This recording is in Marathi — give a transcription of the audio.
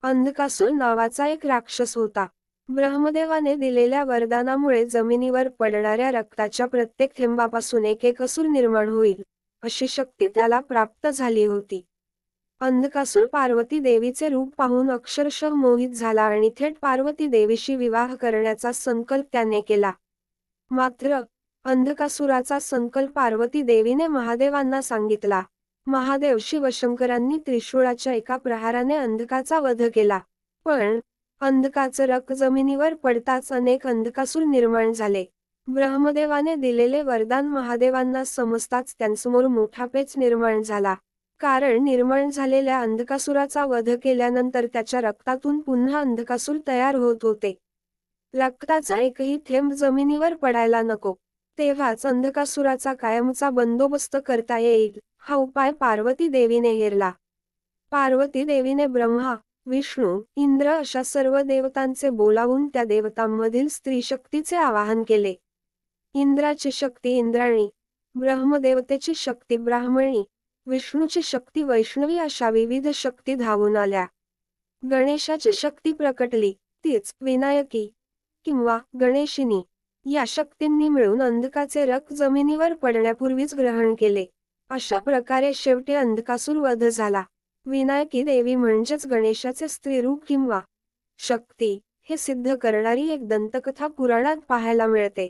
अंधकासूर नावाचा एक राक्षस होता. ब्रह्मदेवाने दिलेल्या वरदानामुळे जमिनीवर पडणाऱ्या रक्ताच्या प्रत्येक थेंबापासून एक असुर निर्माण होईल, अशी शक्ती त्याला प्राप्त झाली होती. अंधकासूर पार्वती देवीचे रूप पाहून अक्षरशः मोहित झाला आणि थेट पार्वती देवीशी विवाह करण्याचा संकल्प त्याने केला. मात्र अंधकासुराचा संकल्प पार्वती देवीने महादेवांना सांगितला. महादेव शिवशंकरांनी त्रिशूळाच्या एका प्रहाराने अंधकाचा वध केला. पण अंधकाचं रक्त जमिनीवर पडताच अनेक अंधकासूर निर्माण झाले. ब्रह्मदेवाने दिलेले वरदान महादेवांना समजताच त्यांसमोर मोठा पेच निर्माण झाला. कारण निर्माण झालेल्या अंधकासुराचा वध केल्यानंतर त्याच्या रक्तातून पुन्हा अंधकासूर तयार होत होते. रक्ताचा एकही थेंब जमिनीवर पडायला नको, तेव्हाच अंधकासुराचा कायमचा बंदोबस्त करता येईल, हा उपाय पार्वती देवीने हेरला. पार्वती देवीने ब्रह्मा, विष्णू, इंद्र अशा सर्व देवतांचे बोलावून त्या देवतांमधील स्त्री शक्तीचे आवाहन केले. इंद्राची शक्ती इंद्राणी, ब्रह्मदेवतेची शक्ती ब्राह्मणी, विष्णूची शक्ती वैष्णवी अशा विविध शक्ती धावून आल्या. गणेशाची शक्ती प्रकटली, तीच विनायकी किंवा गणेशिनी. या शक्तींनी मिळून अंधकाचे रक्त जमिनीवर पडण्यापूर्वीच ग्रहण केले. अशा प्रकारे शेवटी अंधकासूर वध झाला. विनायकी देवी म्हणजेच गणेशाचे स्त्रीरूप किंवा शक्ती हे सिद्ध करणारी एक दंतकथा पुराणात पाहायला मिळते.